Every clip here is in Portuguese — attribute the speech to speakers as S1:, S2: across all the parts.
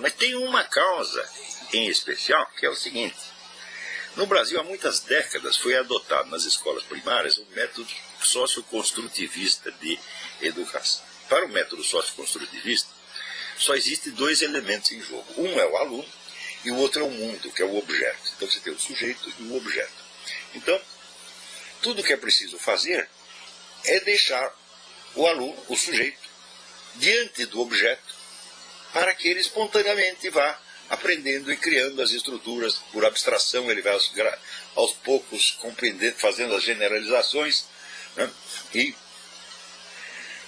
S1: Mas tem uma causa em especial, que é o seguinte. No Brasil, há muitas décadas, foi adotado nas escolas primárias um método socioconstrutivista de educação. Para o método socioconstrutivista, só existem dois elementos em jogo. Um é o aluno e o outro é o mundo, que é o objeto. Então você tem o sujeito e o objeto. Então, tudo que é preciso fazer é deixar o aluno, o sujeito, diante do objeto, para que ele espontaneamente vá aprendendo e criando as estruturas. Por abstração, ele vai aos poucos compreendendo, fazendo as generalizações, né? E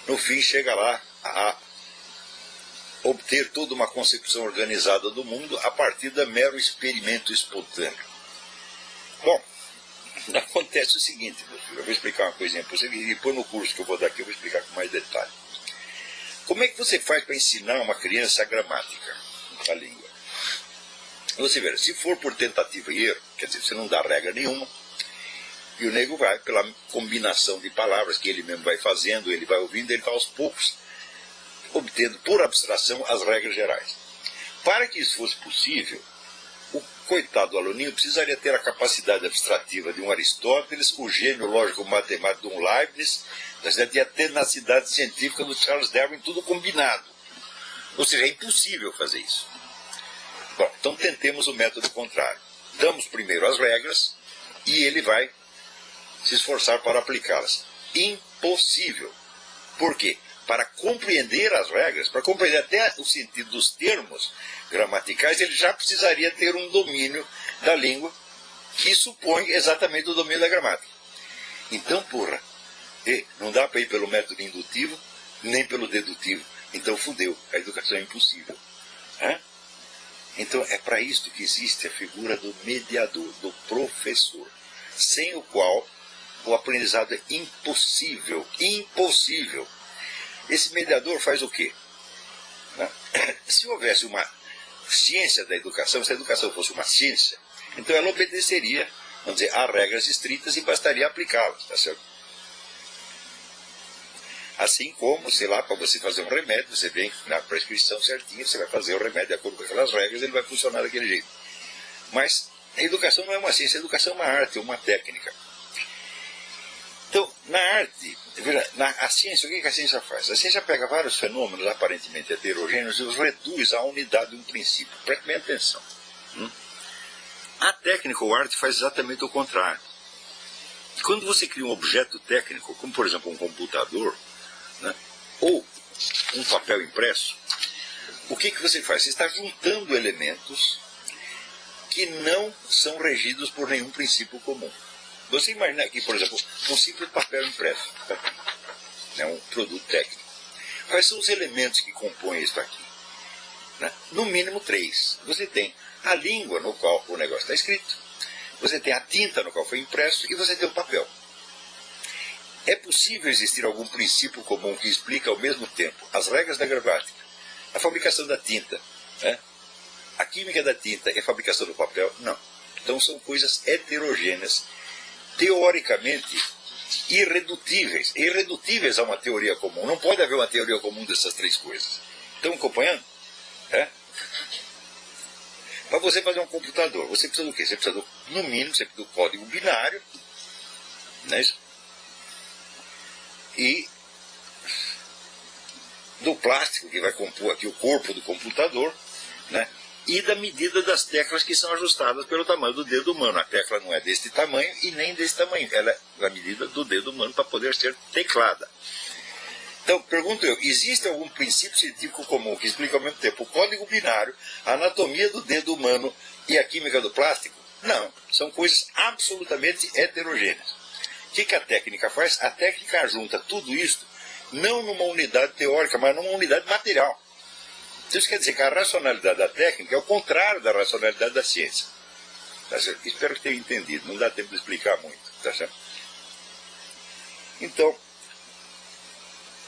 S1: no fim chega lá a obter toda uma concepção organizada do mundo a partir da mero experimento espontâneo. Bom, acontece o seguinte, meu filho, eu vou explicar uma coisinha para você, e depois no curso que eu vou dar aqui eu vou explicar com mais detalhe. Como é que você faz para ensinar uma criança a gramática da língua? Você vê, se for por tentativa e erro, quer dizer, você não dá regra nenhuma, e o nego vai pela combinação de palavras que ele mesmo vai fazendo, ele vai ouvindo, ele vai aos poucos obtendo por abstração as regras gerais. Para que isso fosse possível, o coitado do aluninho precisaria ter a capacidade abstrativa de um Aristóteles, o gênio lógico-matemático de um Leibniz, e a tenacidade científica do Charles Darwin, tudo combinado. Ou seja, é impossível fazer isso. Bom, então tentemos o método contrário. Damos primeiro as regras e ele vai se esforçar para aplicá-las. Impossível. Por quê? Para compreender as regras, para compreender até o sentido dos termos gramaticais, ele já precisaria ter um domínio da língua que supõe exatamente o domínio da gramática. Então, porra, não dá para ir pelo método indutivo, nem pelo dedutivo. Então, fudeu, a educação é impossível. Então, é para isto que existe a figura do mediador, do professor, sem o qual o aprendizado é impossível. Impossível. Esse mediador faz o quê? Se houvesse uma ciência da educação, se a educação fosse uma ciência, então ela obedeceria, vamos dizer, a regras estritas e bastaria aplicá-las, tá certo? Assim como, sei lá, para você fazer um remédio, você vem na prescrição certinha, você vai fazer o remédio de acordo com aquelas regras, ele vai funcionar daquele jeito. Mas a educação não é uma ciência, a educação é uma arte, é uma técnica. Então, na arte, veja, a ciência, o que a ciência faz? A ciência pega vários fenômenos aparentemente heterogêneos e os reduz à unidade de um princípio. Preste bem atenção. A técnica ou arte faz exatamente o contrário. Quando você cria um objeto técnico, como por exemplo um computador, né, ou um papel impresso, o que você faz? Você está juntando elementos que não são regidos por nenhum princípio comum. Você imagina aqui, por exemplo, um simples papel impresso, né, um produto técnico. Quais são os elementos que compõem isso aqui? Né? No mínimo 3. Você tem a língua no qual o negócio está escrito, você tem a tinta no qual foi impresso e você tem o papel. É possível existir algum princípio comum que explica ao mesmo tempo as regras da gramática, a fabricação da tinta, né? A química da tinta e a fabricação do papel? Não. Então são coisas heterogêneas, teoricamente irredutíveis. Irredutíveis a uma teoria comum. Não pode haver uma teoria comum dessas 3 coisas. Estão acompanhando? Para você fazer um computador, você precisa do quê? Você precisa, no mínimo, você precisa do código binário, não é isso? E do plástico que vai compor aqui o corpo do computador, né? E da medida das teclas que são ajustadas pelo tamanho do dedo humano. A tecla não é deste tamanho e nem desse tamanho. Ela é da medida do dedo humano para poder ser teclada. Então, pergunto eu, existe algum princípio científico comum que explica ao mesmo tempo o código binário, a anatomia do dedo humano e a química do plástico? Não. São coisas absolutamente heterogêneas. O que a técnica faz? A técnica junta tudo isso, não numa unidade teórica, mas numa unidade material. Isso quer dizer que a racionalidade da técnica é o contrário da racionalidade da ciência. Tá certo? Espero que tenha entendido, não dá tempo de explicar muito. Tá certo? Então,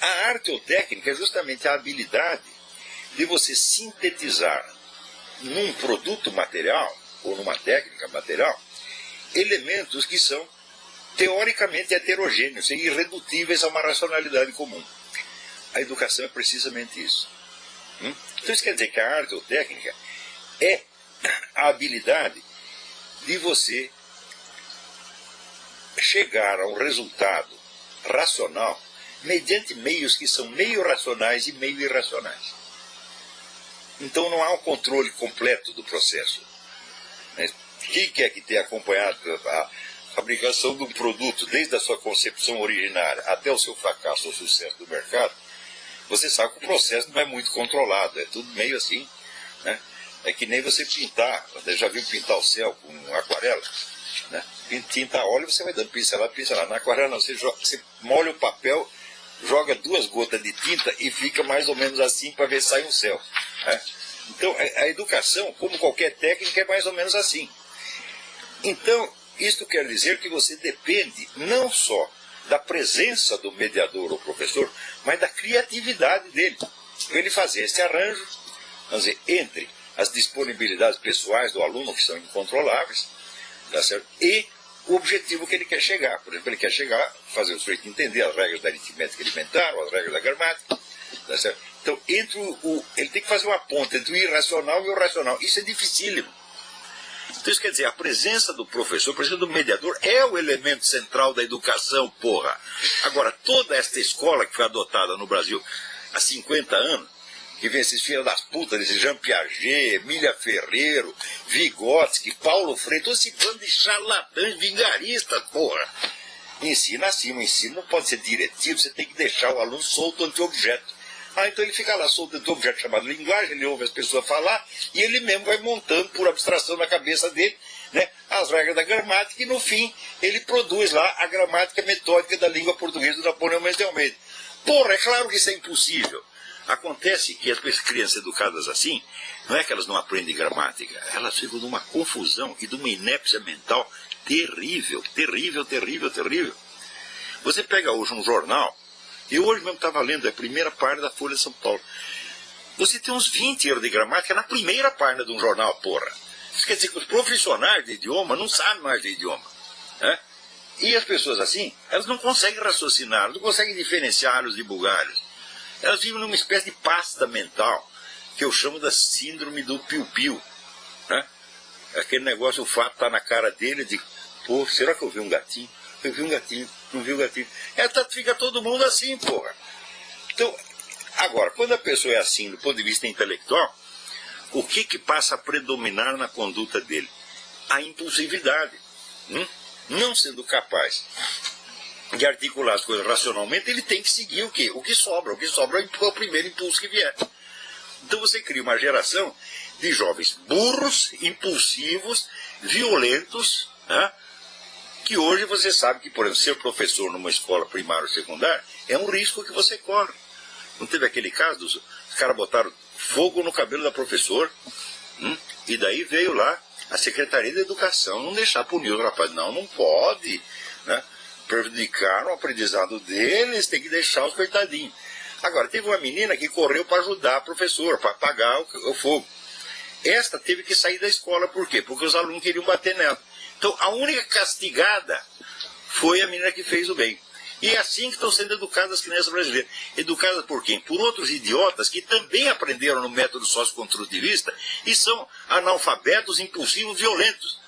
S1: a arte ou técnica é justamente a habilidade de você sintetizar num produto material, ou numa técnica material, elementos que são teoricamente heterogêneos e irredutíveis a uma racionalidade comum. A educação é precisamente isso. Então isso quer dizer que a arte ou técnica é a habilidade de você chegar a um resultado racional mediante meios que são meio racionais e meio irracionais. Então não há um controle completo do processo. Quem quer que tenha acompanhado a fabricação de um produto, desde a sua concepção originária até o seu fracasso ou sucesso do mercado, você sabe que o processo não é muito controlado, é tudo meio assim, né? É que nem você pintar, você já viu pintar o céu com aquarela? Né? Tinta a óleo, você vai dando pincelada, pincelada. Na aquarela não, você molha o papel, joga 2 gotas de tinta e fica mais ou menos assim para ver se sai um céu. Né? Então, a educação, como qualquer técnica, é mais ou menos assim. Então, isto quer dizer que você depende não só da presença do mediador ou professor, mas da criatividade dele. Para ele fazer esse arranjo, vamos dizer, entre as disponibilidades pessoais do aluno, que são incontroláveis, tá certo? E o objetivo que ele quer chegar. Por exemplo, ele quer chegar a fazer o sujeito entender as regras da aritmética elementar, ou as regras da gramática, tá certo? Então, ele tem que fazer uma ponte entre o irracional e o racional. Isso é dificílimo. Então, isso quer dizer, a presença do professor, a presença do mediador é o elemento central da educação, porra. Agora, toda esta escola que foi adotada no Brasil há 50 anos, que vem esses filhos das putas, esse Jean Piaget, Emília Ferreiro, Vygotsky, Paulo Freire, todo esse bando de charlatães vigaristas, porra. Ensina assim, o ensino não pode ser diretivo, você tem que deixar o aluno solto ante o objeto. Então ele fica lá solto ante o objeto chamado linguagem, ele ouve as pessoas falar, e ele mesmo vai montando por abstração na cabeça dele, né, as regras da gramática, e no fim ele produz lá a gramática metódica da língua portuguesa do Napoleão Mendes de Almeida. Porra, é claro que isso é impossível. Acontece que as crianças educadas assim, não é que elas não aprendem gramática, elas ficam numa confusão e de uma inépcia mental terrível, terrível, terrível, terrível. Você pega hoje um jornal, eu hoje mesmo estava lendo a primeira página da Folha de São Paulo. Você tem uns 20 erros de gramática na primeira página de um jornal, porra. Isso quer dizer que os profissionais de idioma não sabem mais de idioma, né? E as pessoas assim, elas não conseguem raciocinar, não conseguem diferenciar alhos de bugalhos. Elas vivem numa espécie de pasta mental, que eu chamo da síndrome do piu-piu. Né? Aquele negócio, o fato está na cara dele, de, pô, será que eu vi um gatinho? Eu vi um gatinho, não vi um gatinho. Fica todo mundo assim, porra. Então, agora, quando a pessoa é assim, do ponto de vista intelectual, o que passa a predominar na conduta dele? A impulsividade. Não sendo capaz de articular as coisas racionalmente, ele tem que seguir o quê? O que sobra. O que sobra é o primeiro impulso que vier. Então você cria uma geração de jovens burros, impulsivos, violentos, né? Que hoje você sabe que, por exemplo, ser professor numa escola primária ou secundária é um risco que você corre. Não teve aquele caso, os caras botaram fogo no cabelo da professora, e daí veio lá a Secretaria de Educação não deixar punir o rapaz. Não pode, né? Prejudicaram o aprendizado deles, tem que deixar os coitadinhos. Agora, teve uma menina que correu para ajudar a professora, para apagar o fogo. Esta teve que sair da escola, por quê? Porque os alunos queriam bater nela. Então, a única castigada foi a menina que fez o bem. E é assim que estão sendo educadas as crianças brasileiras. Educadas por quem? Por outros idiotas que também aprenderam no método socioconstrutivista e são analfabetos, impulsivos, violentos.